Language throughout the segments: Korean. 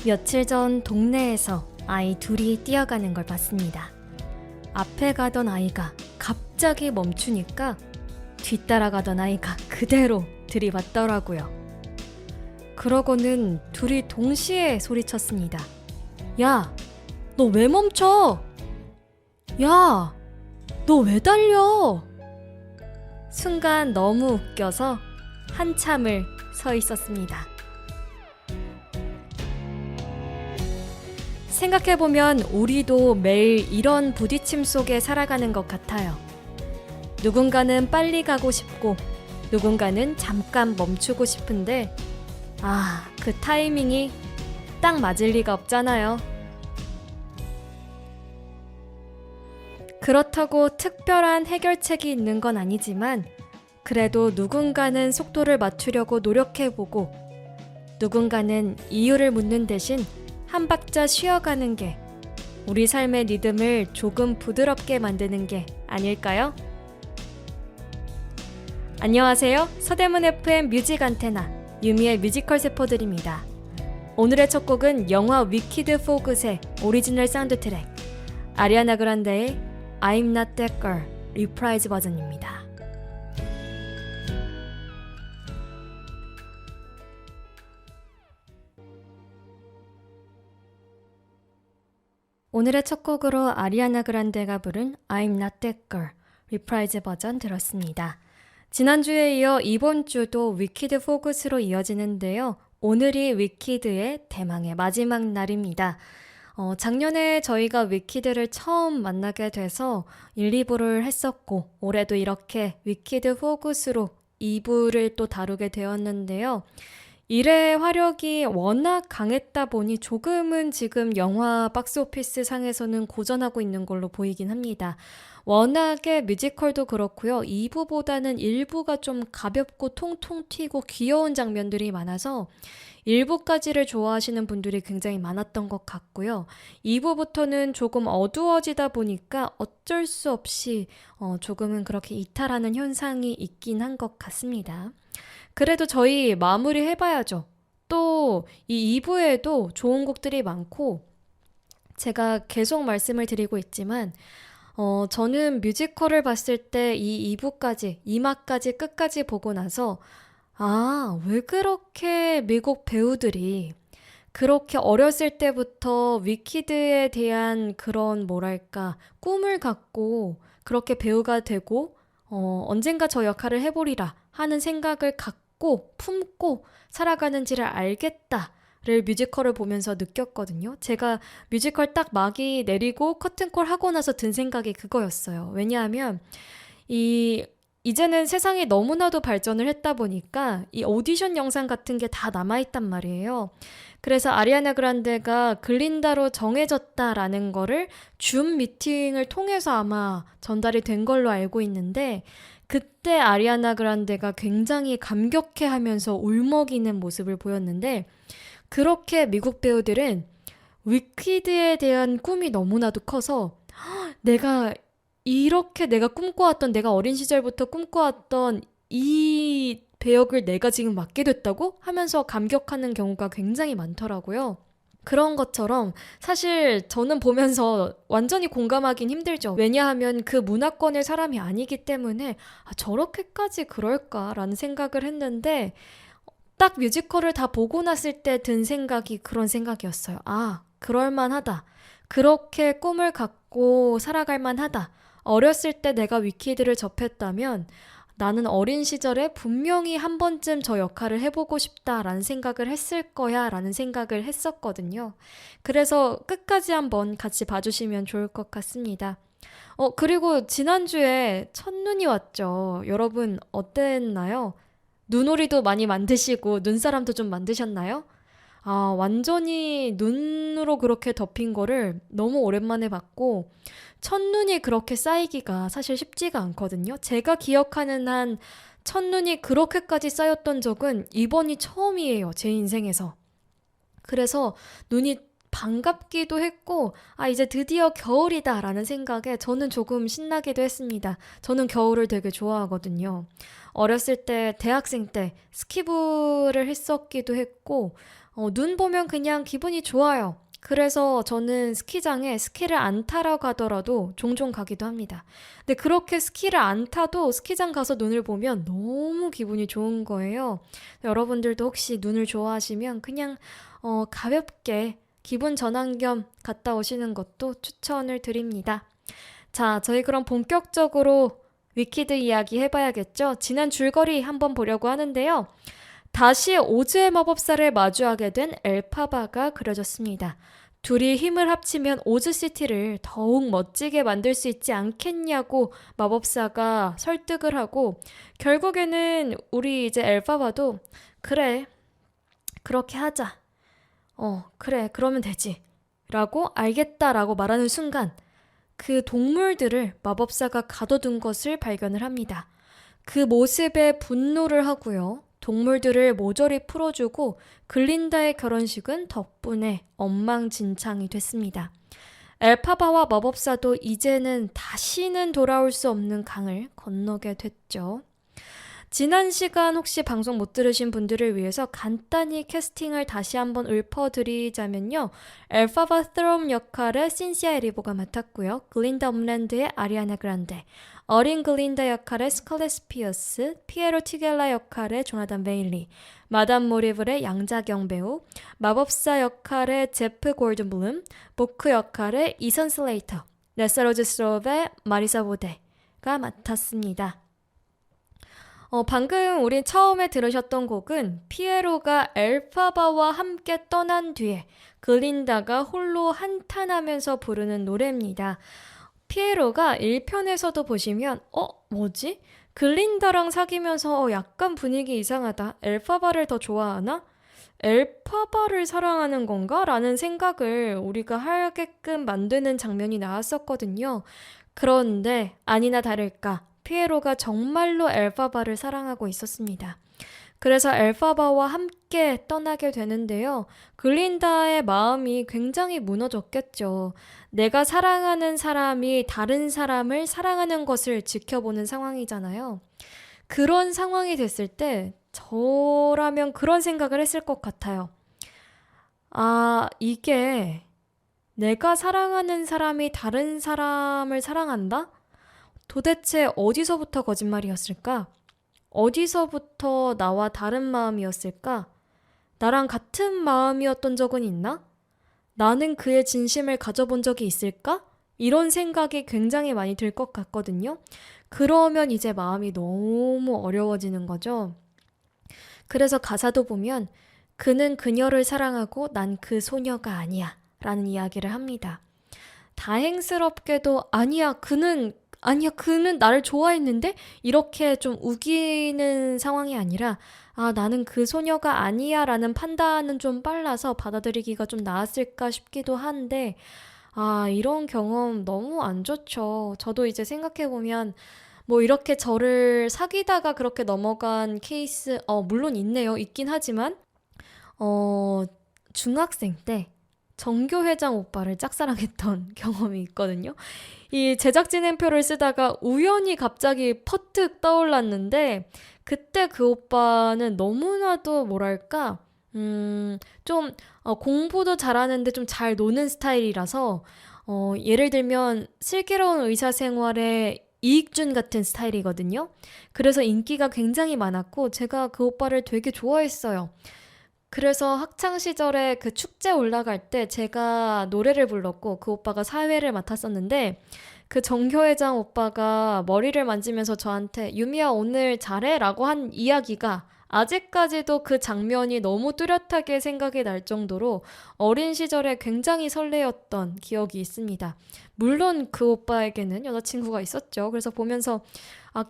며칠 전 동네에서 아이 둘이 뛰어가는 걸 봤습니다. 앞에 가던 아이가 갑자기 멈추니까 뒤따라가던 아이가 그대로 들이받더라고요. 그러고는 둘이 동시에 소리쳤습니다. 야, 너 왜 멈춰? 야, 너 왜 달려? 순간 너무 웃겨서 한참을 서 있었습니다. 생각해보면 우리도 매일 이런 부딪힘 속에 살아가는 것 같아요. 누군가는 빨리 가고 싶고 누군가는 잠깐 멈추고 싶은데 그 타이밍이 딱 맞을 리가 없잖아요. 그렇다고 특별한 해결책이 있는 건 아니지만 그래도 누군가는 속도를 맞추려고 노력해보고 누군가는 이유를 묻는 대신 한 박자 쉬어가는 게 우리 삶의 리듬을 조금 부드럽게 만드는 게 아닐까요? 안녕하세요. 서대문 FM 뮤직 안테나 유미의 뮤지컬 세포들입니다. 오늘의 첫 곡은 영화 위키드 포그스의 오리지널 사운드 트랙 아리아나 그란데의 I'm Not That Girl 리프라이즈 버전입니다. 오늘의 첫 곡으로 아리아나 그란데가 부른 I'm Not That Girl 리프라이즈 버전 들었습니다. 지난주에 이어 이번 주도 위키드 포그스로 이어지는데요. 오늘이 위키드의 대망의 마지막 날입니다. 작년에 저희가 위키드를 처음 만나게 돼서 1, 2부를 했었고 올해도 이렇게 위키드 포그스로 2부를 또 다루게 되었는데요. 일의 화력이 워낙 강했다 보니 조금은 지금 영화 박스오피스 상에서는 고전하고 있는 걸로 보이긴 합니다. 워낙에 뮤지컬도 그렇고요. 2부보다는 1부가 좀 가볍고 통통 튀고 귀여운 장면들이 많아서 1부까지를 좋아하시는 분들이 굉장히 많았던 것 같고요. 2부부터는 조금 어두워지다 보니까 어쩔 수 없이 조금은 그렇게 이탈하는 현상이 있긴 한 것 같습니다. 그래도 저희 마무리 해봐야죠. 또 이 2부에도 좋은 곡들이 많고 제가 계속 말씀을 드리고 있지만 저는 뮤지컬을 봤을 때 이 2부까지, 2막까지 끝까지 보고 나서 왜 그렇게 미국 배우들이 그렇게 어렸을 때부터 위키드에 대한 그런 뭐랄까 꿈을 갖고 그렇게 배우가 되고 언젠가 저 역할을 해보리라 하는 생각을 갖고 품고 살아가는지를 알겠다를 뮤지컬을 보면서 느꼈거든요. 제가 뮤지컬 딱 막이 내리고 커튼콜 하고 나서 든 생각이 그거였어요. 왜냐하면 이제는 세상이 너무나도 발전을 했다 보니까 이 오디션 영상 같은 게 다 남아있단 말이에요. 그래서 아리아나 그란데가 글린다로 정해졌다라는 거를 줌 미팅을 통해서 아마 전달이 된 걸로 알고 있는데 그때 아리아나 그란데가 굉장히 감격해하면서 울먹이는 모습을 보였는데 그렇게 미국 배우들은 위키드에 대한 꿈이 너무나도 커서 내가 꿈꿔왔던 내가 어린 시절부터 꿈꿔왔던 이 배역을 내가 지금 맡게 됐다고 하면서 감격하는 경우가 굉장히 많더라고요. 그런 것처럼 사실 저는 보면서 완전히 공감하긴 힘들죠. 왜냐하면 그 문화권의 사람이 아니기 때문에 저렇게까지 그럴까라는 생각을 했는데 딱 뮤지컬을 다 보고 났을 때 든 생각이 그런 생각이었어요. 그럴만하다. 그렇게 꿈을 갖고 살아갈 만하다. 어렸을 때 내가 위키드를 접했다면 나는 어린 시절에 분명히 한 번쯤 저 역할을 해보고 싶다라는 생각을 했을 거야 라는 생각을 했었거든요. 그래서 끝까지 한번 같이 봐주시면 좋을 것 같습니다. 그리고 지난주에 첫눈이 왔죠. 여러분 어땠나요? 눈오리도 많이 만드시고 눈사람도 좀 만드셨나요? 완전히 눈으로 그렇게 덮인 거를 너무 오랜만에 봤고 첫눈이 그렇게 쌓이기가 사실 쉽지가 않거든요. 제가 기억하는 한 첫눈이 그렇게까지 쌓였던 적은 이번이 처음이에요. 제 인생에서. 그래서 눈이 반갑기도 했고 이제 드디어 겨울이다 라는 생각에 저는 조금 신나기도 했습니다. 저는 겨울을 되게 좋아하거든요. 어렸을 때 대학생 때 스키부를 했었기도 했고 눈 보면 그냥 기분이 좋아요. 그래서 저는 스키장에 스키를 안 타러 가더라도 종종 가기도 합니다. 근데 그렇게 스키를 안 타도 스키장 가서 눈을 보면 너무 기분이 좋은 거예요. 여러분들도 혹시 눈을 좋아하시면 그냥 가볍게 기분 전환 겸 갔다 오시는 것도 추천을 드립니다. 자, 저희 그럼 본격적으로 위키드 이야기 해봐야겠죠? 지난 줄거리 한번 보려고 하는데요. 다시 오즈의 마법사를 마주하게 된 엘파바가 그려졌습니다. 둘이 힘을 합치면 오즈시티를 더욱 멋지게 만들 수 있지 않겠냐고 마법사가 설득을 하고 결국에는 우리 이제 엘파바도 그래, 그렇게 하자. 그래, 그러면 되지. 라고 알겠다라고 말하는 순간 그 동물들을 마법사가 가둬둔 것을 발견을 합니다. 그 모습에 분노를 하고요. 동물들을 모조리 풀어주고 글린다의 결혼식은 덕분에 엉망진창이 됐습니다. 엘파바와 마법사도 이제는 다시는 돌아올 수 없는 강을 건너게 됐죠. 지난 시간 혹시 방송 못 들으신 분들을 위해서 간단히 캐스팅을 다시 한번 읊어드리자면요. 엘파바 스트롬 역할을 신시아 에리보가 맡았고요. 글린다 홈랜드의 아리아나 그란데, 어린 글린다 역할의 스칼렛 스피어스, 피에로 티겔라 역할의 조나단 베일리, 마담 모리블의 양자경 배우, 마법사 역할의 제프 골든블룸, 보크 역할의 이선 슬레이터, 네사로즈 스롭의 마리사 보데가 맡았습니다. 방금 우리 처음에 들으셨던 곡은 피에로가 엘파바와 함께 떠난 뒤에 글린다가 홀로 한탄하면서 부르는 노래입니다. 피에로가 1편에서도 보시면 뭐지? 글린다랑 사귀면서 약간 분위기 이상하다. 엘파바를 더 좋아하나? 엘파바를 사랑하는 건가? 라는 생각을 우리가 하게끔 만드는 장면이 나왔었거든요. 그런데 아니나 다를까 피에로가 정말로 엘파바를 사랑하고 있었습니다. 그래서 엘파바와 함께 떠나게 되는데요. 글린다의 마음이 굉장히 무너졌겠죠. 내가 사랑하는 사람이 다른 사람을 사랑하는 것을 지켜보는 상황이잖아요. 그런 상황이 됐을 때 저라면 그런 생각을 했을 것 같아요. 이게 내가 사랑하는 사람이 다른 사람을 사랑한다? 도대체 어디서부터 거짓말이었을까? 어디서부터 나와 다른 마음이었을까? 나랑 같은 마음이었던 적은 있나? 나는 그의 진심을 가져본 적이 있을까? 이런 생각이 굉장히 많이 들 것 같거든요. 그러면 이제 마음이 너무 어려워지는 거죠. 그래서 가사도 보면 그는 그녀를 사랑하고 난 그 소녀가 아니야 라는 이야기를 합니다. 다행스럽게도 그는 나를 좋아했는데? 이렇게 좀 우기는 상황이 아니라 나는 그 소녀가 아니야 라는 판단은 좀 빨라서 받아들이기가 좀 나았을까 싶기도 한데 이런 경험 너무 안 좋죠. 저도 이제 생각해보면 뭐 이렇게 저를 사귀다가 그렇게 넘어간 케이스 물론 있긴 하지만 중학생 때 정교회장 오빠를 짝사랑했던 경험이 있거든요. 이 제작진행표를 쓰다가 우연히 갑자기 퍼뜩 떠올랐는데 그때 그 오빠는 너무나도 뭐랄까 좀 공부도 잘하는데 좀 잘 노는 스타일이라서 예를 들면 슬기로운 의사생활의 이익준 같은 스타일이거든요. 그래서 인기가 굉장히 많았고 제가 그 오빠를 되게 좋아했어요. 그래서 학창시절에 그 축제 올라갈 때 제가 노래를 불렀고 그 오빠가 사회를 맡았었는데 그 정교회장 오빠가 머리를 만지면서 저한테 유미야 오늘 잘해? 라고 한 이야기가 아직까지도 그 장면이 너무 뚜렷하게 생각이 날 정도로 어린 시절에 굉장히 설레었던 기억이 있습니다. 물론 그 오빠에게는 여자친구가 있었죠. 그래서 보면서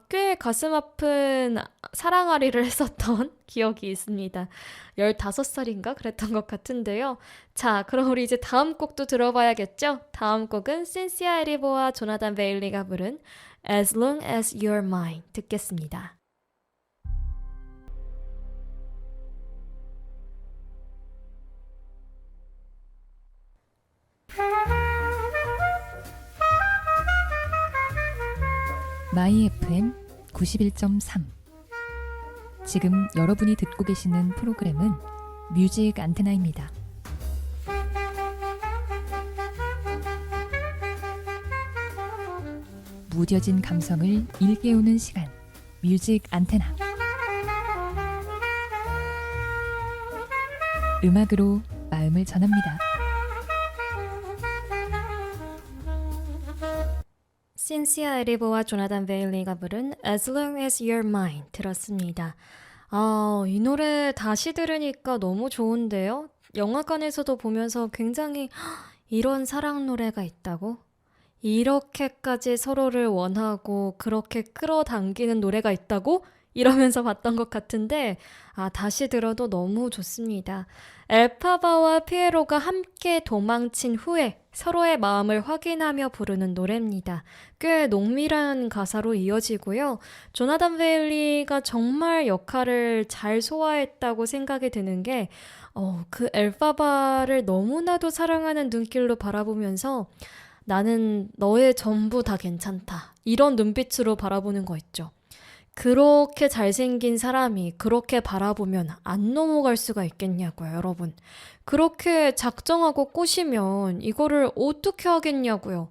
꽤 가슴 아픈 사랑아리를 했었던 기억이 있습니다. 15살인가 그랬던 것 같은데요. 자, 그럼 우리 이제 다음 곡도 들어봐야겠죠? 다음 곡은 신시아 에리보와 조나단 베일리가 부른 As Long As You're Mine 듣겠습니다. 마이 FM 91.3. 지금 여러분이 듣고 계시는 프로그램은 뮤직 안테나입니다. 무뎌진 감성을 일깨우는 시간, 뮤직 안테나. 음악으로 마음을 전합니다. 신시아 에리보와 조나단 베일리가 부른 As Long As You're Mine 들었습니다. 이 노래 다시 들으니까 너무 좋은데요? 영화관에서도 보면서 굉장히 이런 사랑 노래가 있다고? 이렇게까지 서로를 원하고 그렇게 끌어당기는 노래가 있다고? 이러면서 봤던 것 같은데 다시 들어도 너무 좋습니다. 엘파바와 피에로가 함께 도망친 후에 서로의 마음을 확인하며 부르는 노래입니다. 꽤 농밀한 가사로 이어지고요. 조나단 베일리가 정말 역할을 잘 소화했다고 생각이 드는 게 그 엘파바를 너무나도 사랑하는 눈길로 바라보면서 나는 너의 전부 다 괜찮다. 이런 눈빛으로 바라보는 거 있죠. 그렇게 잘생긴 사람이 그렇게 바라보면 안 넘어갈 수가 있겠냐고요, 여러분. 그렇게 작정하고 꼬시면 이거를 어떻게 하겠냐고요.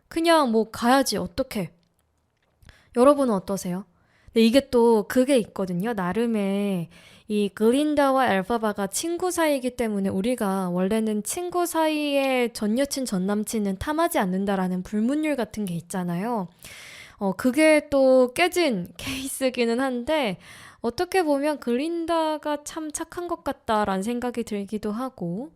그냥 뭐 가야지, 어떡해. 여러분은 어떠세요? 근데 이게 또 그게 있거든요. 나름의 이 글린다와 엘파바가 친구 사이이기 때문에 우리가 원래는 친구 사이에 전 여친 전 남친은 탐하지 않는다라는 불문율 같은 게 있잖아요. 그게 또 깨진 케이스기는 한데 어떻게 보면 글린다가 참 착한 것 같다라는 생각이 들기도 하고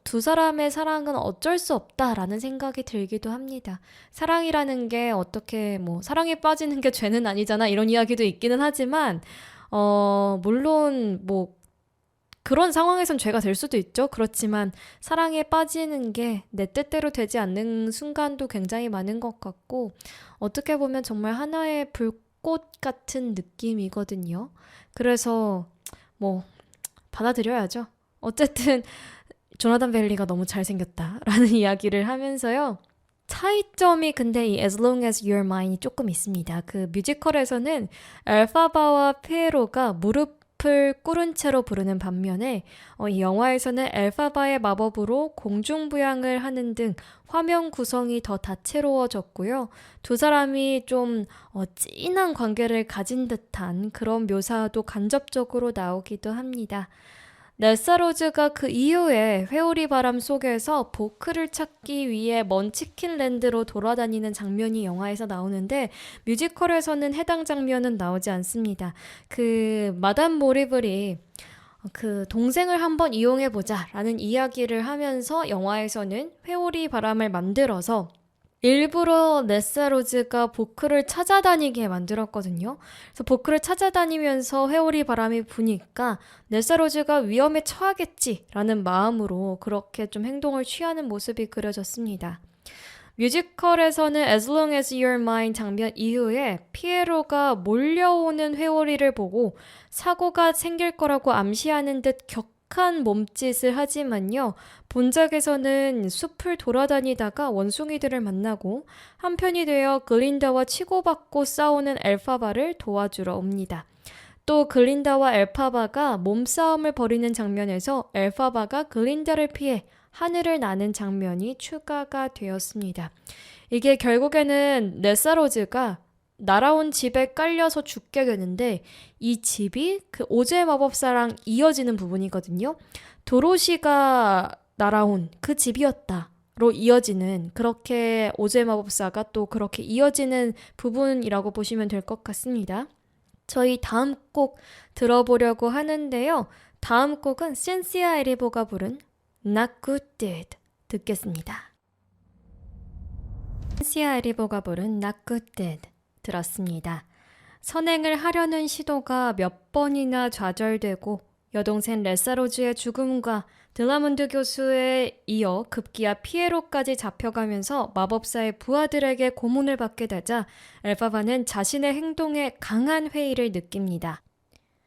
두 사람의 사랑은 어쩔 수 없다라는 생각이 들기도 합니다. 사랑이라는 게 어떻게 사랑에 빠지는 게 죄는 아니잖아 이런 이야기도 있기는 하지만 물론 그런 상황에선 죄가 될 수도 있죠. 그렇지만 사랑에 빠지는 게 내 뜻대로 되지 않는 순간도 굉장히 많은 것 같고 어떻게 보면 정말 하나의 불꽃 같은 느낌이거든요. 그래서 받아들여야죠. 어쨌든 조나단 베일리가 너무 잘생겼다라는 이야기를 하면서요. 차이점이 근데 이 As Long As You're Mine이 조금 있습니다. 그 뮤지컬에서는 엘파바와 피에로가 무릎을 꿇은 채로 부르는 반면에 이 영화에서는 엘파바의 마법으로 공중부양을 하는 등 화면 구성이 더 다채로워졌고요. 두 사람이 좀 진한 관계를 가진 듯한 그런 묘사도 간접적으로 나오기도 합니다. 넬사 로즈가 그 이후에 회오리 바람 속에서 보크를 찾기 위해 먼 치킨랜드로 돌아다니는 장면이 영화에서 나오는데 뮤지컬에서는 해당 장면은 나오지 않습니다. 그 마담 모리블이 그 동생을 한번 이용해보자 라는 이야기를 하면서 영화에서는 회오리 바람을 만들어서 일부러 넬사 로즈가 보크를 찾아다니게 만들었거든요. 그래서 보크를 찾아다니면서 회오리 바람이 부니까 넬사 로즈가 위험에 처하겠지라는 마음으로 그렇게 좀 행동을 취하는 모습이 그려졌습니다. 뮤지컬에서는 As Long As You're Mine 장면 이후에 피에로가 몰려오는 회오리를 보고 사고가 생길 거라고 암시하는 듯 격한 몸짓을 하지만요. 본작에서는 숲을 돌아다니다가 원숭이들을 만나고 한편이 되어 글린다와 치고받고 싸우는 엘파바를 도와주러 옵니다. 또 글린다와 엘파바가 몸싸움을 벌이는 장면에서 엘파바가 글린다를 피해 하늘을 나는 장면이 추가가 되었습니다. 이게 결국에는 넬사 로즈가 날아온 집에 깔려서 죽게 되는데 이 집이 그 오즈의 마법사랑 이어지는 부분이거든요. 도로시가 날아온 그 집이었다로 이어지는 그렇게 오즈의 마법사가 또 그렇게 이어지는 부분이라고 보시면 될 것 같습니다. 저희 다음 곡 들어보려고 하는데요. 다음 곡은 신시아 에리보가 부른 Not Good Deed 듣겠습니다. 신시아 에리보가 부른 Not Good Deed 들었습니다. 선행을 하려는 시도가 몇 번이나 좌절되고 여동생 넬사 로즈의 죽음과 드라몬드 교수에 이어 급기야 피에로까지 잡혀가면서 마법사의 부하들에게 고문을 받게 되자 엘파바는 자신의 행동에 강한 회의를 느낍니다.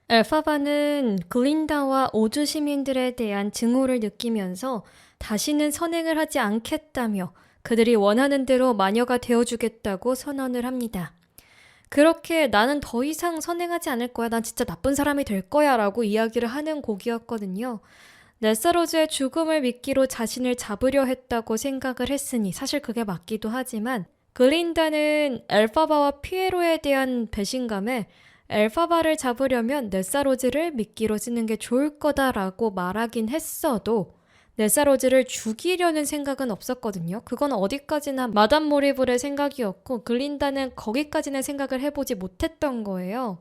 엘파바는 글린다와 오즈 시민들에 대한 증오를 느끼면서 다시는 선행을 하지 않겠다며 그들이 원하는 대로 마녀가 되어주겠다고 선언을 합니다. 그렇게 나는 더 이상 선행하지 않을 거야. 난 진짜 나쁜 사람이 될 거야. 라고 이야기를 하는 곡이었거든요. 네사로즈의 죽음을 미끼로 자신을 잡으려 했다고 생각을 했으니 사실 그게 맞기도 하지만 글린다는 엘파바와 피에로에 대한 배신감에 엘파바를 잡으려면 네사로즈를 미끼로 쓰는 게 좋을 거다라고 말하긴 했어도 네사로즈를 죽이려는 생각은 없었거든요. 그건 어디까지나 마담 모리블의 생각이었고 글린다는 거기까지는 생각을 해보지 못했던 거예요.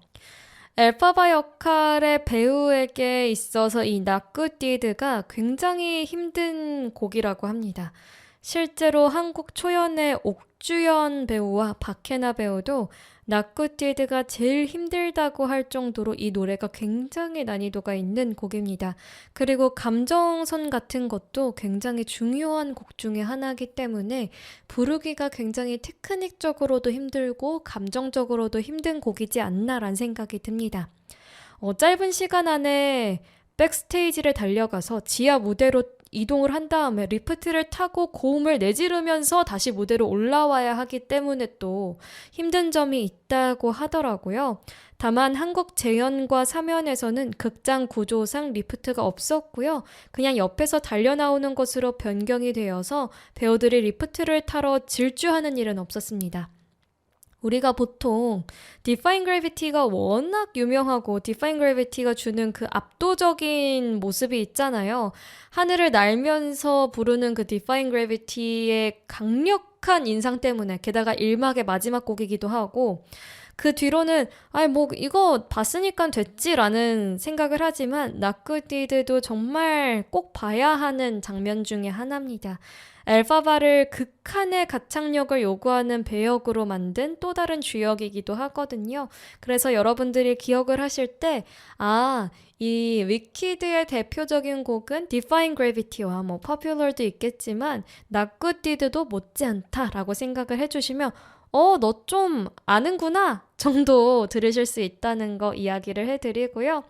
엘파바 역할의 배우에게 있어서 이 나쿠띠드가 굉장히 힘든 곡이라고 합니다. 실제로 한국 초연의 옥주연 배우와 박해나 배우도 나쿠띠드가 제일 힘들다고 할 정도로 이 노래가 굉장히 난이도가 있는 곡입니다. 그리고 감정선 같은 것도 굉장히 중요한 곡 중에 하나이기 때문에 부르기가 굉장히 테크닉적으로도 힘들고 감정적으로도 힘든 곡이지 않나라는 생각이 듭니다. 짧은 시간 안에 백스테이지를 달려가서 지하 무대로 이동을 한 다음에 리프트를 타고 고음을 내지르면서 다시 무대로 올라와야 하기 때문에 또 힘든 점이 있다고 하더라고요. 다만 한국 재연과 사면에서는 극장 구조상 리프트가 없었고요. 그냥 옆에서 달려나오는 것으로 변경이 되어서 배우들이 리프트를 타러 질주하는 일은 없었습니다. 우리가 보통 Defying Gravity가 워낙 유명하고 Defying Gravity가 주는 그 압도적인 모습이 있잖아요. 하늘을 날면서 부르는 그 Defying Gravity의 강력한 인상 때문에 게다가 1막의 마지막 곡이기도 하고 그 뒤로는 뭐 이거 봤으니까 됐지라는 생각을 하지만 나쿠띠드도 정말 꼭 봐야 하는 장면 중에 하나입니다. 엘파바를 극한의 가창력을 요구하는 배역으로 만든 또 다른 주역이기도 하거든요. 그래서 여러분들이 기억을 하실 때 이 위키드의 대표적인 곡은 Defying Gravity와 Popular도 있겠지만 나쿠띠드도 못지않다라고 생각을 해주시면 너 좀 아는구나 정도 들으실 수 있다는 거 이야기를 해드리고요.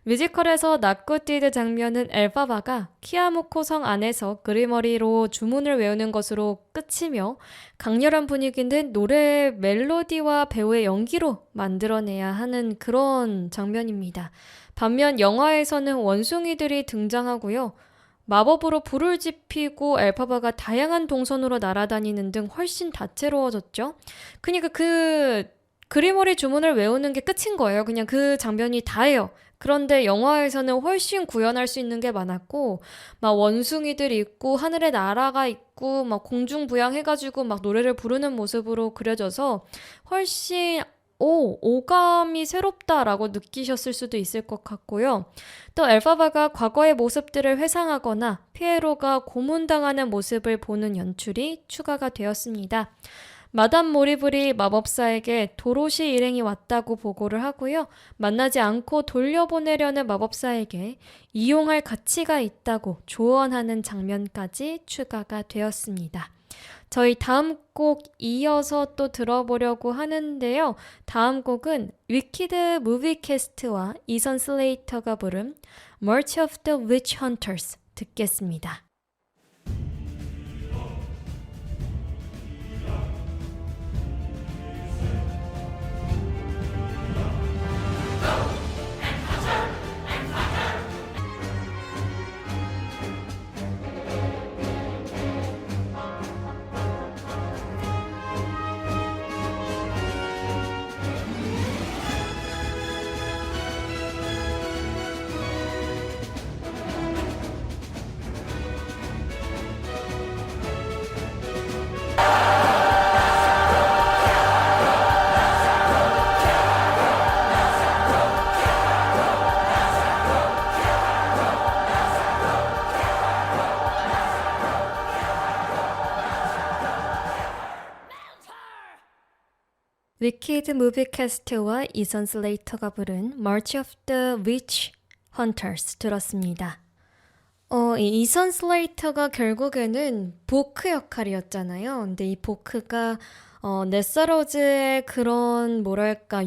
뮤지컬에서 나쿠띠드 장면은 엘파바가 키아무코 성 안에서 그리머리로 주문을 외우는 것으로 끝이며 강렬한 분위기는 노래의 멜로디와 배우의 연기로 만들어내야 하는 그런 장면입니다. 반면 영화에서는 원숭이들이 등장하고요. 마법으로 불을 지피고 엘파바가 다양한 동선으로 날아다니는 등 훨씬 다채로워졌죠. 그러니까 그 그리머리 주문을 외우는 게 끝인 거예요. 그냥 그 장면이 다예요. 그런데 영화에서는 훨씬 구현할 수 있는 게 많았고 막 원숭이들 있고 하늘에 나라가 있고 막 공중부양해가지고 막 노래를 부르는 모습으로 그려져서 훨씬 오감이 새롭다라고 느끼셨을 수도 있을 것 같고요. 또 엘파바가 과거의 모습들을 회상하거나 피에로가 고문당하는 모습을 보는 연출이 추가가 되었습니다. 마담 모리블이 마법사에게 도로시 일행이 왔다고 보고를 하고요. 만나지 않고 돌려보내려는 마법사에게 이용할 가치가 있다고 조언하는 장면까지 추가가 되었습니다. 저희 다음 곡 이어서 또 들어보려고 하는데요. 다음 곡은 위키드 무비캐스트와 이선 슬레이터가 부른 March of the Witch Hunters 듣겠습니다. 위키드 무비캐스트와 이선 슬레이터가 부른 March of the Witch Hunters 들었습니다. 이 이선 슬레이터가 결국에는 보크 역할이었잖아요. 근데 이 보크가 넷사로즈의 그런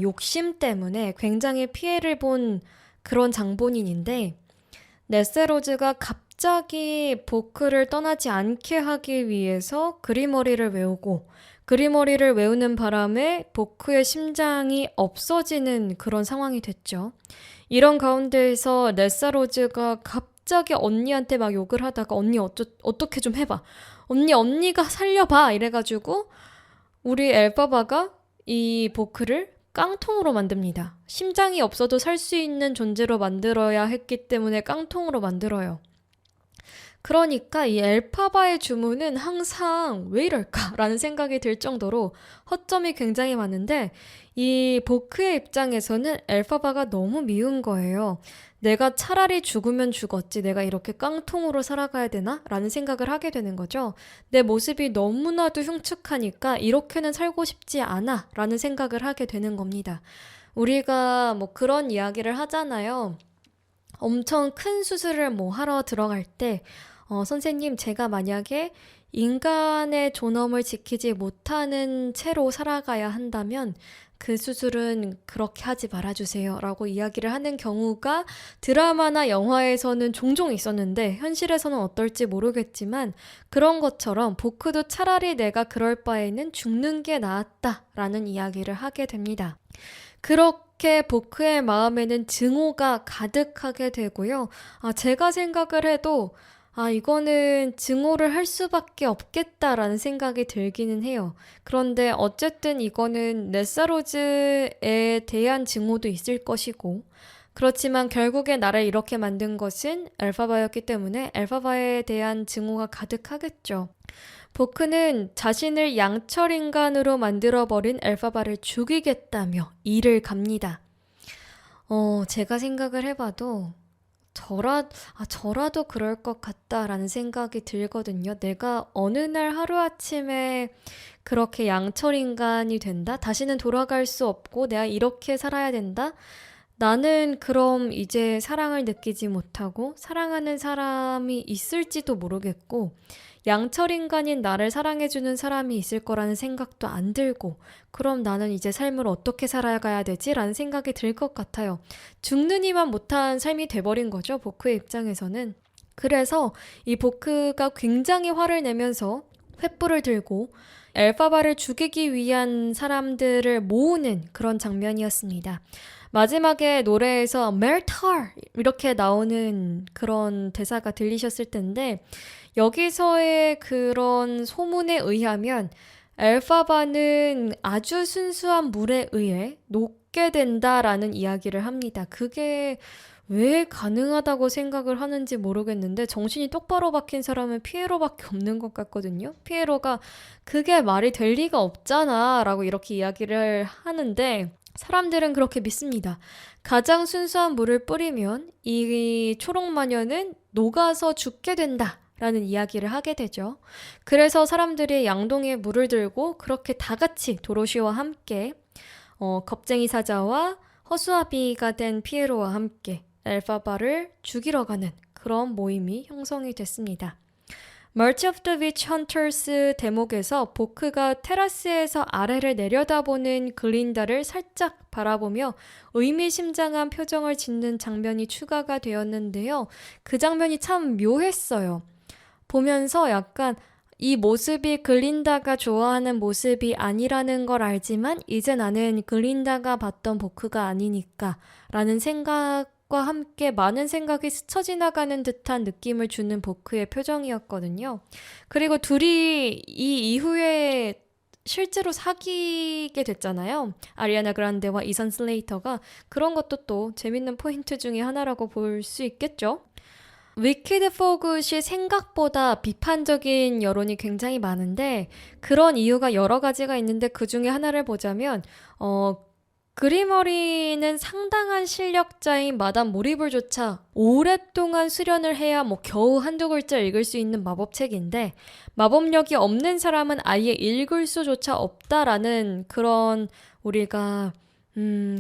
욕심 때문에 굉장히 피해를 본 그런 장본인인데 넷사로즈가 갑자기 보크를 떠나지 않게 하기 위해서 그리머리를 외우고 그리머리를 외우는 바람에 보크의 심장이 없어지는 그런 상황이 됐죠. 이런 가운데에서 레사로즈가 갑자기 언니한테 막 욕을 하다가 언니 어떻게 좀 해봐. 언니가 살려봐. 이래가지고 우리 엘파바가 이 보크를 깡통으로 만듭니다. 심장이 없어도 살 수 있는 존재로 만들어야 했기 때문에 깡통으로 만들어요. 그러니까 이 엘파바의 주문은 항상 왜 이럴까라는 생각이 들 정도로 허점이 굉장히 많은데 이 보크의 입장에서는 엘파바가 너무 미운 거예요. 내가 차라리 죽으면 죽었지 내가 이렇게 깡통으로 살아가야 되나? 라는 생각을 하게 되는 거죠. 내 모습이 너무나도 흉측하니까 이렇게는 살고 싶지 않아 라는 생각을 하게 되는 겁니다. 우리가 뭐 그런 이야기를 하잖아요. 엄청 큰 수술을 뭐 하러 들어갈 때 선생님, 제가 만약에 인간의 존엄을 지키지 못하는 채로 살아가야 한다면 그 수술은 그렇게 하지 말아주세요 라고 이야기를 하는 경우가 드라마나 영화에서는 종종 있었는데 현실에서는 어떨지 모르겠지만 그런 것처럼 보크도 차라리 내가 그럴 바에는 죽는 게 나았다 라는 이야기를 하게 됩니다. 그렇게 보크의 마음에는 증오가 가득하게 되고요. 제가 생각을 해도 이거는 증오를 할 수밖에 없겠다라는 생각이 들기는 해요. 그런데 어쨌든 이거는 레사로즈에 대한 증오도 있을 것이고, 그렇지만 결국에 나를 이렇게 만든 것은 엘파바였기 때문에 엘파바에 대한 증오가 가득하겠죠. 보크는 자신을 양철인간으로 만들어버린 엘파바를 죽이겠다며 이를 갑니다. 제가 생각을 해봐도 저라도 그럴 것 같다라는 생각이 들거든요. 내가 어느 날 하루아침에 그렇게 양철인간이 된다? 다시는 돌아갈 수 없고 내가 이렇게 살아야 된다? 나는 그럼 이제 사랑을 느끼지 못하고 사랑하는 사람이 있을지도 모르겠고 양철인간인 나를 사랑해주는 사람이 있을 거라는 생각도 안 들고 그럼 나는 이제 삶을 어떻게 살아가야 되지? 라는 생각이 들 것 같아요. 죽느니만 못한 삶이 돼버린 거죠. 보크의 입장에서는. 그래서 이 보크가 굉장히 화를 내면서 횃불을 들고 엘파바를 죽이기 위한 사람들을 모으는 그런 장면이었습니다. 마지막에 노래에서 멜탈 이렇게 나오는 그런 대사가 들리셨을 텐데 여기서의 그런 소문에 의하면 엘파바는 아주 순수한 물에 의해 녹게 된다라는 이야기를 합니다. 그게 왜 가능하다고 생각을 하는지 모르겠는데 정신이 똑바로 박힌 사람은 피에로밖에 없는 것 같거든요. 피에로가 그게 말이 될 리가 없잖아 라고 이렇게 이야기를 하는데 사람들은 그렇게 믿습니다. 가장 순수한 물을 뿌리면 이 초록마녀는 녹아서 죽게 된다 라는 이야기를 하게 되죠. 그래서 사람들이 양동이에 물을 들고 그렇게 다 같이 도로시와 함께 겁쟁이 사자와 허수아비가 된 피에로와 함께 엘파바를 죽이러 가는 그런 모임이 형성이 됐습니다. March of the Witch Hunters 대목에서 보크가 테라스에서 아래를 내려다보는 글린다를 살짝 바라보며 의미심장한 표정을 짓는 장면이 추가가 되었는데요. 그 장면이 참 묘했어요. 보면서 약간 이 모습이 글린다가 좋아하는 모습이 아니라는 걸 알지만 이제 나는 글린다가 봤던 보크가 아니니까 라는 생각과 함께 많은 생각이 스쳐 지나가는 듯한 느낌을 주는 보크의 표정이었거든요. 그리고 둘이 이 이후에 실제로 사귀게 됐잖아요. 아리아나 그란데와 이선 슬레이터가. 그런 것도 또 재밌는 포인트 중에 하나라고 볼 수 있겠죠. 위키드 포굿이 생각보다 비판적인 여론이 굉장히 많은데 그런 이유가 여러 가지가 있는데 그 중에 하나를 보자면 그리머리는 상당한 실력자인 마담 모리블조차 오랫동안 수련을 해야 겨우 한두 글자 읽을 수 있는 마법책인데 마법력이 없는 사람은 아예 읽을 수조차 없다라는 그런 우리가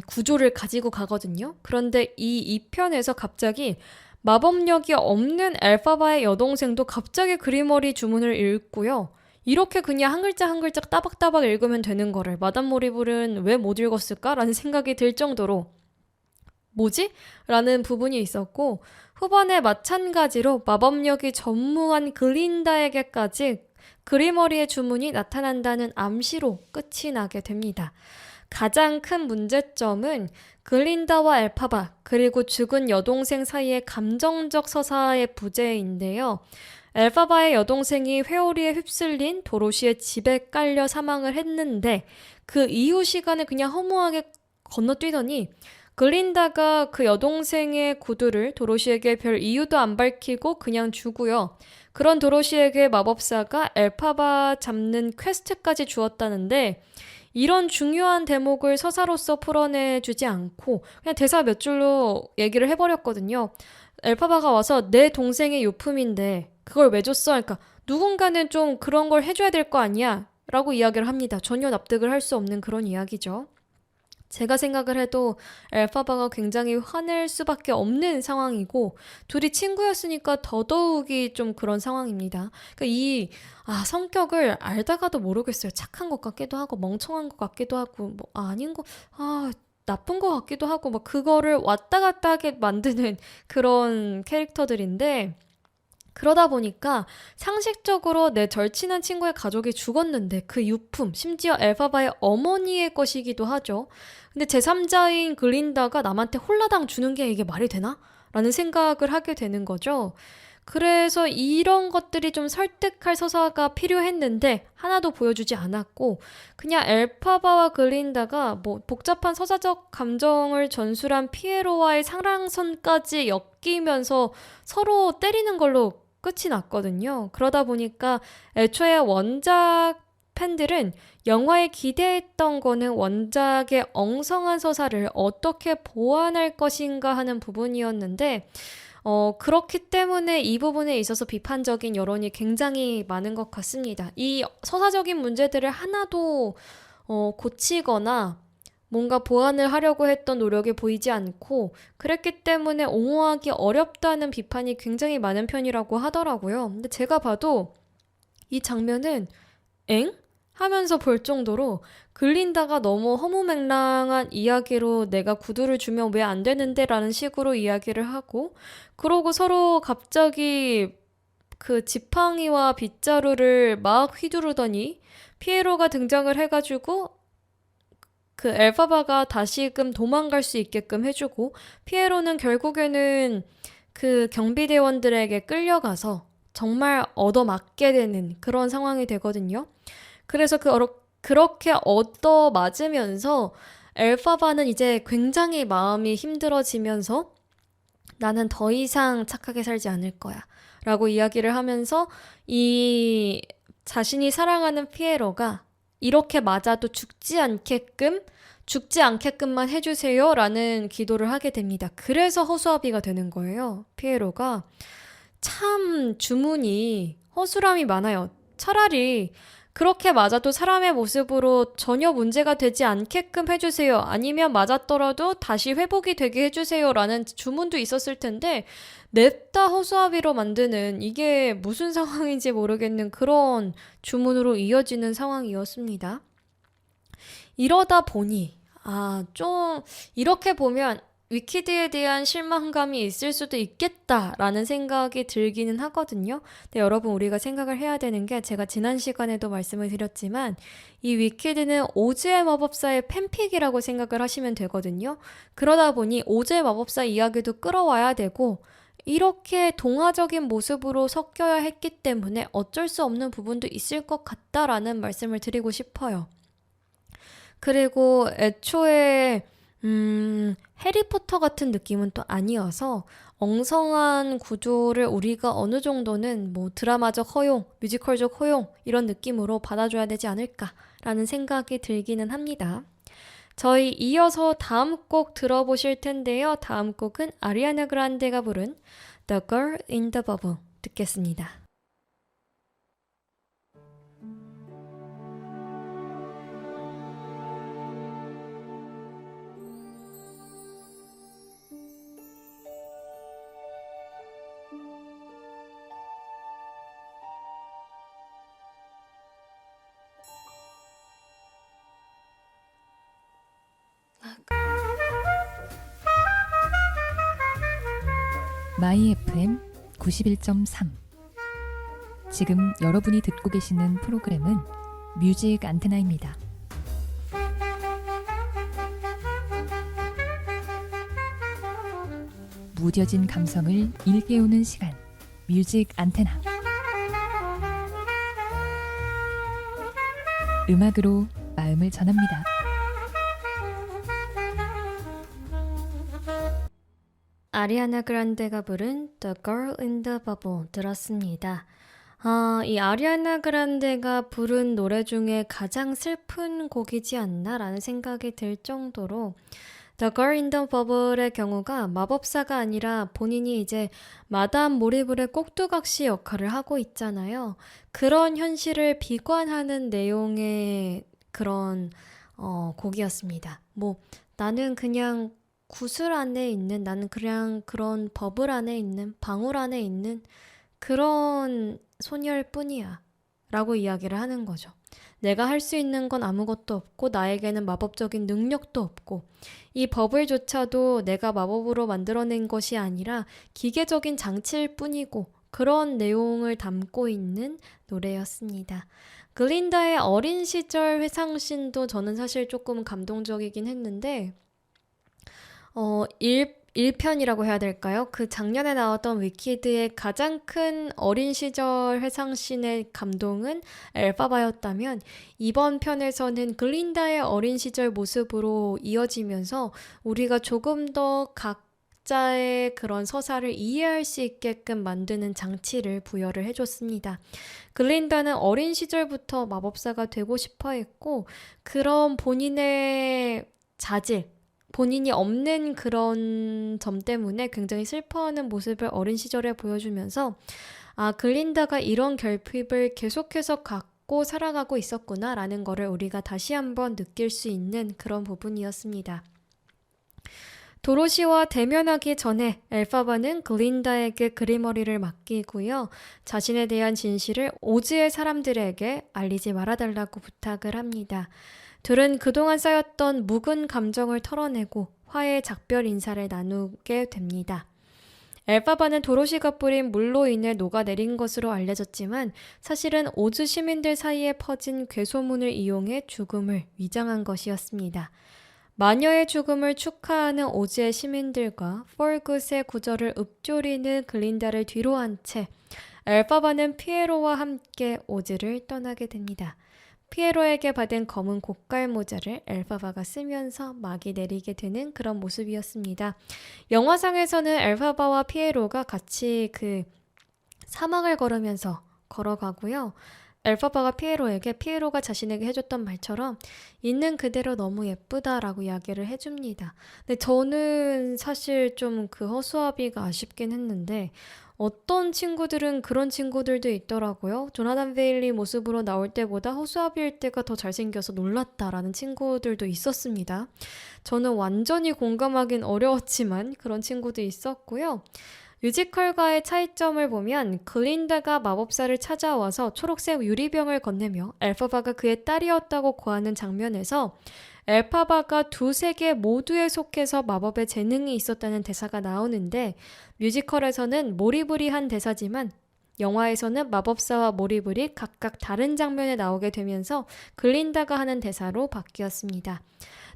구조를 가지고 가거든요. 그런데 이 2편에서 갑자기 마법력이 없는 엘파바의 여동생도 갑자기 그리머리 주문을 읽고요. 이렇게 그냥 한 글자 한 글자 따박따박 읽으면 되는 거를 마담 모리블은 왜 못 읽었을까? 라는 생각이 들 정도로 뭐지? 라는 부분이 있었고 후반에 마찬가지로 마법력이 전무한 글린다에게까지 그리머리의 주문이 나타난다는 암시로 끝이 나게 됩니다. 가장 큰 문제점은 글린다와 엘파바 그리고 죽은 여동생 사이의 감정적 서사의 부재인데요. 엘파바의 여동생이 회오리에 휩쓸린 도로시의 집에 깔려 사망을 했는데 그 이후 시간을 그냥 허무하게 건너뛰더니 글린다가 그 여동생의 구두를 도로시에게 별 이유도 안 밝히고 그냥 주고요. 그런 도로시에게 마법사가 엘파바 잡는 퀘스트까지 주었다는데 이런 중요한 대목을 서사로서 풀어내주지 않고 그냥 대사 몇 줄로 얘기를 해버렸거든요. 엘파바가 와서 내 동생의 요품인데 그걸 왜 줬어? 그러니까 누군가는 좀 그런 걸 해줘야 될 거 아니야? 라고 이야기를 합니다. 전혀 납득을 할 수 없는 그런 이야기죠. 제가 생각을 해도 엘파바가 굉장히 화낼 수밖에 없는 상황이고 둘이 친구였으니까 더더욱이 좀 그런 상황입니다. 그러니까 성격을 알다가도 모르겠어요. 착한 것 같기도 하고 멍청한 것 같기도 하고 뭐 아닌 거 나쁜 것 같기도 하고 막 그거를 왔다 갔다 하게 만드는 그런 캐릭터들인데 그러다 보니까 상식적으로 내 절친한 친구의 가족이 죽었는데 그 유품, 심지어 엘파바의 어머니의 것이기도 하죠. 근데 제3자인 글린다가 남한테 홀라당 주는 게 이게 말이 되나? 라는 생각을 하게 되는 거죠. 그래서 이런 것들이 좀 설득할 서사가 필요했는데 하나도 보여주지 않았고 그냥 엘파바와 글린다가 뭐 복잡한 서사적 감정을 전술한 피에로와의 상랑선까지 엮이면서 서로 때리는 걸로 끝이 났거든요. 그러다 보니까 애초에 원작 팬들은 영화에 기대했던 거는 원작의 엉성한 서사를 어떻게 보완할 것인가 하는 부분이었는데 그렇기 때문에 이 부분에 있어서 비판적인 여론이 굉장히 많은 것 같습니다. 이 서사적인 문제들을 하나도 고치거나 뭔가 보완을 하려고 했던 노력이 보이지 않고 그랬기 때문에 옹호하기 어렵다는 비판이 굉장히 많은 편이라고 하더라고요. 근데 제가 봐도 이 장면은 엥? 하면서 볼 정도로 글린다가 너무 허무맹랑한 이야기로 내가 구두를 주면 왜 안 되는데 라는 식으로 이야기를 하고 그러고 서로 갑자기 그 지팡이와 빗자루를 막 휘두르더니 피에로가 등장을 해가지고 그 엘파바가 다시금 도망갈 수 있게끔 해주고 피에로는 결국에는 그 경비대원들에게 끌려가서 정말 얻어맞게 되는 그런 상황이 되거든요. 그래서 그렇게 얻어맞으면서 엘파바는 이제 굉장히 마음이 힘들어지면서 나는 더 이상 착하게 살지 않을 거야 라고 이야기를 하면서 이 자신이 사랑하는 피에로가 이렇게 맞아도 죽지 않게끔만 해주세요 라는 기도를 하게 됩니다. 그래서 허수아비가 되는 거예요. 피에로가 참 주문이 허술함이 많아요. 차라리 그렇게 맞아도 사람의 모습으로 전혀 문제가 되지 않게끔 해주세요. 아니면 맞았더라도 다시 회복이 되게 해주세요 라는 주문도 있었을 텐데 냅다 허수아비로 만드는 이게 무슨 상황인지 모르겠는 그런 주문으로 이어지는 상황이었습니다. 이러다 보니 좀 이렇게 보면 위키드에 대한 실망감이 있을 수도 있겠다라는 생각이 들기는 하거든요. 근데 여러분 우리가 생각을 해야 되는 게 제가 지난 시간에도 말씀을 드렸지만 이 위키드는 오즈의 마법사의 팬픽이라고 생각을 하시면 되거든요. 그러다 보니 오즈의 마법사 이야기도 끌어와야 되고 이렇게 동화적인 모습으로 섞여야 했기 때문에 어쩔 수 없는 부분도 있을 것 같다라는 말씀을 드리고 싶어요. 그리고 애초에 해리포터 같은 느낌은 또 아니어서 엉성한 구조를 우리가 어느 정도는 뭐 드라마적 허용, 뮤지컬적 허용 이런 느낌으로 받아줘야 되지 않을까라는 생각이 들기는 합니다. 저희 이어서 다음 곡 들어보실 텐데요. 다음 곡은 아리아나 그란데가 부른 The Girl in the Bubble 듣겠습니다. 마이 FM 91.3 지금 여러분이 듣고 계시는 프로그램은 뮤직 안테나입니다. 무뎌진 감성을 일깨우는 시간, 뮤직 안테나. 음악으로 마음을 전합니다. 아리아나 그란데가 부른 The Girl in the Bubble 들었습니다. 이 아리아나 그란데가 부른 노래 중에 가장 슬픈 곡이지 않나라는 생각이 들 정도로 The Girl in the Bubble의 경우가 마법사가 아니라 본인이 이제 마담 모리블의 꼭두각시 역할을 하고 있잖아요. 그런 현실을 비관하는 내용의 그런 곡이었습니다. 나는 그냥 구슬 안에 있는, 나는 그냥 그런 버블 안에 있는, 방울 안에 있는 그런 소녀일 뿐이야 라고 이야기를 하는 거죠. 내가 할 수 있는 건 아무것도 없고 나에게는 마법적인 능력도 없고 이 버블조차도 내가 마법으로 만들어낸 것이 아니라 기계적인 장치일 뿐이고 그런 내용을 담고 있는 노래였습니다. 글린다의 어린 시절 회상신도 저는 사실 조금 감동적이긴 했는데 1편이라고 해야 될까요? 그 작년에 나왔던 위키드의 가장 큰 어린 시절 회상신의 감동은 엘파바였다면 이번 편에서는 글린다의 어린 시절 모습으로 이어지면서 우리가 조금 더 각자의 그런 서사를 이해할 수 있게끔 만드는 장치를 부여를 해줬습니다. 글린다는 어린 시절부터 마법사가 되고 싶어 했고 그런 본인의 자질, 본인이 없는 그런 점 때문에 굉장히 슬퍼하는 모습을 어린 시절에 보여주면서 글린다가 이런 결핍을 계속해서 갖고 살아가고 있었구나라는 거를 우리가 다시 한번 느낄 수 있는 그런 부분이었습니다. 도로시와 대면하기 전에 엘파바는 글린다에게 그리머리를 맡기고요. 자신에 대한 진실을 오즈의 사람들에게 알리지 말아달라고 부탁을 합니다. 둘은 그동안 쌓였던 묵은 감정을 털어내고 화해의 작별 인사를 나누게 됩니다. 엘파바는 도로시가 뿌린 물로 인해 녹아내린 것으로 알려졌지만 사실은 오즈 시민들 사이에 퍼진 괴소문을 이용해 죽음을 위장한 것이었습니다. 마녀의 죽음을 축하하는 오즈의 시민들과 폴굿의 구절을 읊조리는 글린다를 뒤로 한 채 엘파바는 피에로와 함께 오즈를 떠나게 됩니다. 피에로에게 받은 검은 고깔 모자를 엘파바가 쓰면서 막이 내리게 되는 그런 모습이었습니다. 영화상에서는 엘파바와 피에로가 같이 그 사막을 걸으면서 걸어가고요. 엘파바가 피에로에게 피에로가 자신에게 해줬던 말처럼 있는 그대로 너무 예쁘다라고 이야기를 해줍니다. 근데 저는 사실 좀 그 허수아비가 아쉽긴 했는데 어떤 친구들은 그런 친구들도 있더라고요. 조나단 베일리 모습으로 나올 때보다 허수아비일 때가 더 잘생겨서 놀랐다라는 친구들도 있었습니다. 저는 완전히 공감하긴 어려웠지만 그런 친구도 있었고요. 뮤지컬과의 차이점을 보면 글린다가 마법사를 찾아와서 초록색 유리병을 건네며 엘파바가 그의 딸이었다고 고하는 장면에서 엘파바가 두 세계 모두에 속해서 마법에 재능이 있었다는 대사가 나오는데 뮤지컬에서는 모리블이 대사지만 영화에서는 마법사와 모리블이 각각 다른 장면에 나오게 되면서 글린다가 하는 대사로 바뀌었습니다.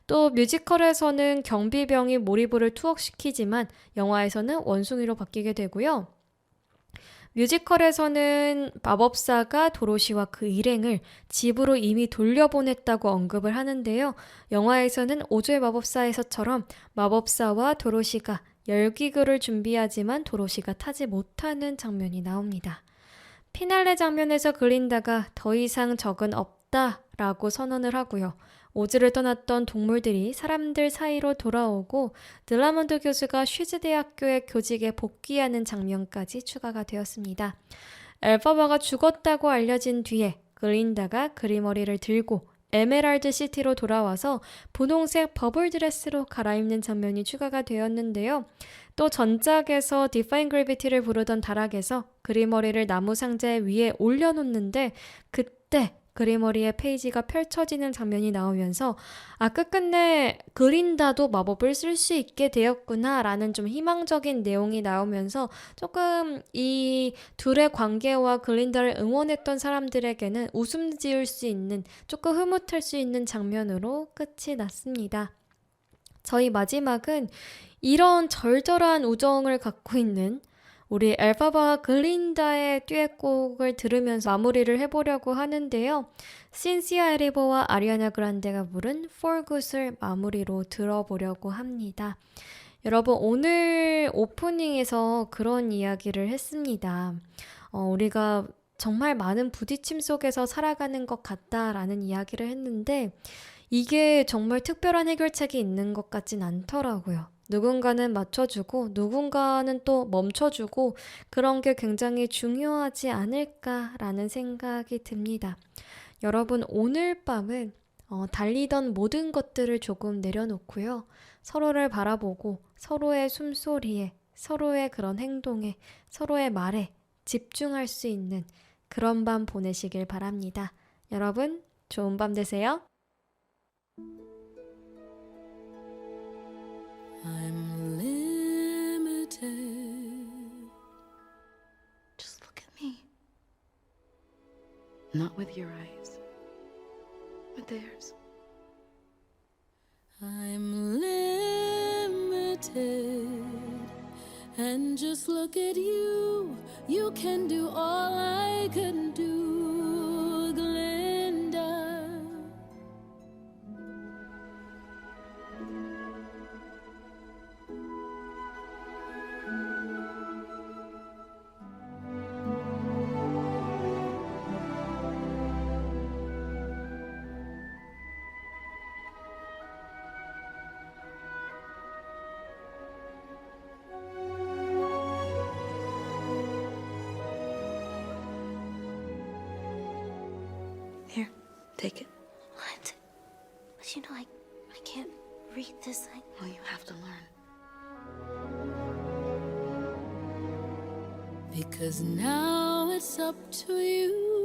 또 뮤지컬에서는 경비병이 모리블을 투옥시키지만 영화에서는 원숭이로 바뀌게 되고요. 뮤지컬에서는 마법사가 도로시와 그 일행을 집으로 이미 돌려보냈다고 언급을 하는데요. 영화에서는 오즈의 마법사에서처럼 마법사와 도로시가 열기구를 준비하지만 도로시가 타지 못하는 장면이 나옵니다. 피날레 장면에서 글린다가 더 이상 적은 없다라고 선언을 하고요. 오즈를 떠났던 동물들이 사람들 사이로 돌아오고 드라몬드 교수가 쉬즈 대학교의 교직에 복귀하는 장면까지 추가가 되었습니다. 엘파바가 죽었다고 알려진 뒤에 글린다가 그리머리를 들고 에메랄드 시티로 돌아와서 분홍색 버블 드레스로 갈아입는 장면이 추가가 되었는데요. 또 전작에서 디파인 그래비티를 부르던 다락에서 그리머리를 나무 상자 위에 올려놓는데 그때 그리머리의 페이지가 펼쳐지는 장면이 나오면서 끝끝내 글린다도 마법을 쓸 수 있게 되었구나 라는 좀 희망적인 내용이 나오면서 조금 이 둘의 관계와 글린다를 응원했던 사람들에게는 웃음 지을 수 있는, 조금 흐뭇할 수 있는 장면으로 끝이 났습니다. 저희 마지막은 이런 절절한 우정을 갖고 있는 우리 엘파바와 글린다의 듀엣곡을 들으면서 마무리를 해보려고 하는데요. 신시아 에리버와 아리아나 그란데가 부른 For Good을 마무리로 들어보려고 합니다. 여러분, 오늘 오프닝에서 그런 이야기를 했습니다. 우리가 정말 많은 부딪힘 속에서 살아가는 것 같다라는 이야기를 했는데 이게 정말 특별한 해결책이 있는 것 같진 않더라고요. 누군가는 맞춰주고 누군가는 또 멈춰주고 그런 게 굉장히 중요하지 않을까라는 생각이 듭니다. 여러분, 오늘 밤은 달리던 모든 것들을 조금 내려놓고요. 서로를 바라보고 서로의 숨소리에, 서로의 그런 행동에, 서로의 말에 집중할 수 있는 그런 밤 보내시길 바랍니다. 여러분, 좋은 밤 되세요. I'm limited. Just look at me. Not with your eyes, with theirs. I'm limited. And just look at you. You can do all I couldn't do, Glinda. Here, take it. What? But you know, I can't read this. Well, you have to learn. Because now it's up to you.